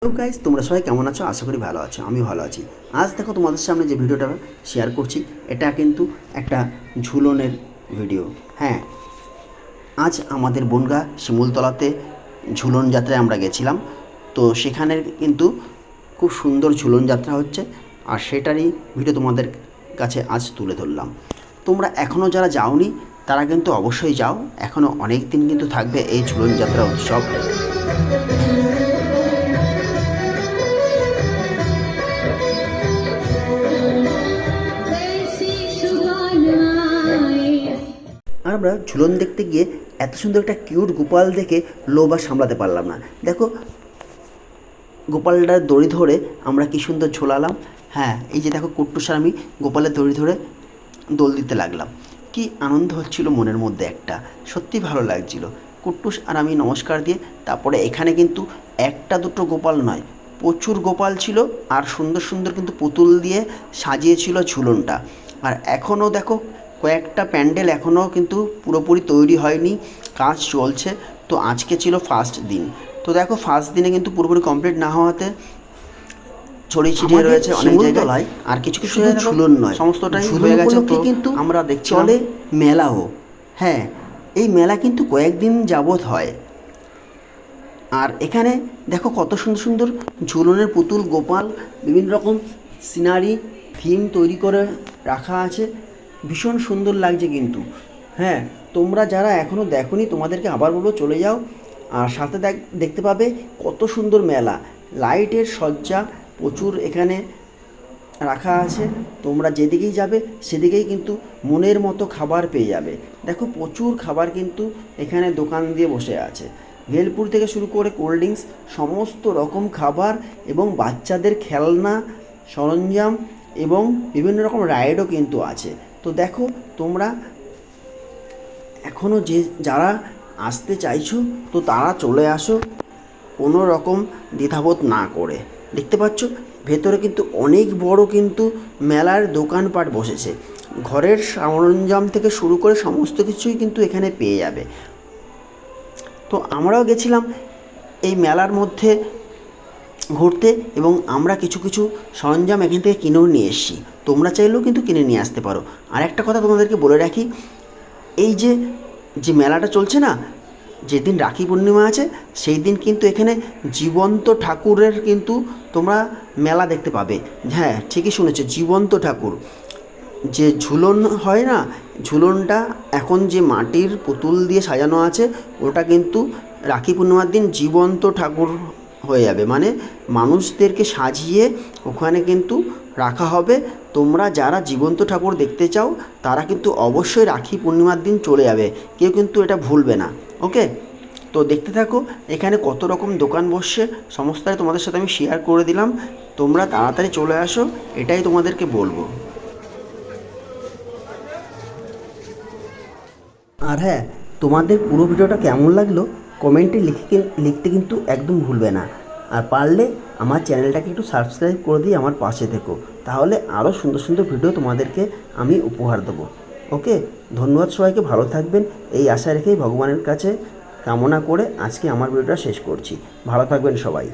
Hello guys, তোমরা সবাই কেমন আছো? আশা করি ভালো আছো। আমি ভালো আছি। আজ দেখো তোমাদের সামনে যে ভিডিওটা শেয়ার করছি, এটা কিন্তু একটা ঝুলনের ভিডিও। হ্যাঁ, আজ আমাদের বনগা শিমুলতলাতে ঝুলন যাত্রায় আমরা গেছিলাম। তো সেখানে কিন্তু খুব সুন্দর ঝুলন যাত্রা হচ্ছে, আর সেটারই ভিডিও তোমাদের কাছে আজ তুলে ধরলাম। তোমরা এখনও যারা যাওনি তারা কিন্তু অবশ্যই যাও। এখনও অনেক দিন কিন্তু থাকবে এই ঝুলন যাত্রা উৎসব। আর আমরা ঝুলন দেখতে গিয়ে এত সুন্দর একটা কিউট গোপাল দেখে লোভ আর সামলাতে পারলাম না। দেখো, গোপালটার দড়ি ধরে আমরা কি সুন্দর ঝোলালাম। হ্যাঁ, এই যে দেখো, কুট্টুস আর আমি গোপালের দড়ি ধরে দোল দিতে লাগলাম। কি আনন্দ হচ্ছিল মনের মধ্যে, একটা সত্যি ভালো লাগছিল। কুট্টুস আর আমি নমস্কার দিয়ে তারপরে এখানে কিন্তু একটা দুটো গোপাল নয়, প্রচুর গোপাল ছিল, আর সুন্দর সুন্দর কিন্তু পুতুল দিয়ে সাজিয়েছিল ঝুলনটা। আর এখনও দেখো, কয়েকটা প্যান্ডেল এখনও কিন্তু পুরোপুরি তৈরি হয়নি, কাজ চলছে। তো আজকে ছিল ফার্স্ট দিন। তো দেখো, ফার্স্ট দিনে কিন্তু পুরোপুরি কমপ্লিট না হওয়াতে ছড়িয়ে ছিটিয়ে রয়েছে অনেক জায়গায়। আর কিছু কিছু ঝুলন নয়, সমস্তটাই হয়ে গেছে। তো কিন্তু আমরা দেখছি চলে মেলাও। হ্যাঁ, এই মেলা কিন্তু কয়েকদিন যাবৎ হয়। আর এখানে দেখো কত সুন্দর সুন্দর ঝুলনের পুতুল, গোপাল, বিভিন্ন রকম সিনারি থিম তৈরি করে রাখা আছে। ভীষণ সুন্দর লাগছে কিন্তু। হ্যাঁ, তোমরা যারা এখনও দেখোনি তোমাদেরকে আবার বলবো, চলে যাও। আর সাথে দেখতে পাবে কত সুন্দর মেলা, লাইটের সজ্জা প্রচুর এখানে রাখা আছে। তোমরা যেদিকেই যাবে সেদিকেই কিন্তু মনের মতো খাবার পেয়ে যাবে। দেখো, প্রচুর খাবার কিন্তু এখানে দোকান দিয়ে বসে আছে। ভেলপুরি থেকে শুরু করে কোল্ড ড্রিঙ্কস, সমস্ত রকম খাবার এবং বাচ্চাদের খেলনা সরঞ্জাম এবং বিভিন্ন রকম রাইডও কিন্তু আছে। তো দেখো, তোমরা এখনও যারা আসতে চাইছো তো তারা চলে আসো, কোনো রকম দ্বিধাবোধ না করে। দেখতে পাচ্ছ ভেতরে কিন্তু অনেক বড় কিন্তু মেলার দোকানপাট বসেছে। ঘরের সরঞ্জাম থেকে শুরু করে সমস্ত কিছুই কিন্তু এখানে পেয়ে যাবে। তো আমরাও গেছিলাম এই মেলার মধ্যে ঘুরতে, এবং আমরা কিছু কিছু সরঞ্জাম এখান থেকে কিনেও নিয়ে এসেছি। তোমরা চাইলেও কিন্তু কিনে নিয়ে আসতে পারো। আর একটা কথা তোমাদেরকে বলে রাখি, এই যে মেলাটা চলছে না, যেদিন রাখি পূর্ণিমা আছে সেই দিন কিন্তু এখানে জীবন্ত ঠাকুরের কিন্তু তোমরা মেলা দেখতে পাবে। হ্যাঁ, ঠিকই শুনেছো, জীবন্ত ঠাকুর। যে ঝুলন হয় না, ঝুলনটা এখন যে মাটির পুতুল দিয়ে সাজানো আছে, ওটা কিন্তু রাখি পূর্ণিমার দিন জীবন্ত ঠাকুর হয়ে যাবে। মানে মানুষদেরকে সাজিয়ে ওখানে কিন্তু রাখা হবে। তোমরা যারা জীবন্ত ঠাকুর দেখতে চাও তারা কিন্তু অবশ্যই রাখি পূর্ণিমার দিন চলে যাবে, কেউ কিন্তু এটা ভুলবে না। ওকে, তো দেখতে থাকো এখানে কত রকম দোকান বসছে, সমস্তটাই তোমাদের সাথে আমি শেয়ার করে দিলাম। তোমরা তাড়াতাড়ি চলে আসো, এটাই তোমাদেরকে বলবো। আর হ্যাঁ, তোমাদের পুরো ভিডিওটা কেমন লাগলো কমেন্টে লিখতে কিন্তু একদম ভুলবে না। আর পারলে আমার চ্যানেলটাকে একটু সাবস্ক্রাইব করে দিয়ে আমার পাশে থেকো, তাহলে আরও সুন্দর সুন্দর ভিডিও তোমাদেরকে আমি উপহার দেবো। ওকে, ধন্যবাদ সবাইকে, ভালো থাকবেন এই আশা রেখেই ভগবানের কাছে কামনা করে আজকে আমার ভিডিওটা শেষ করছি। ভালো থাকবেন সবাই।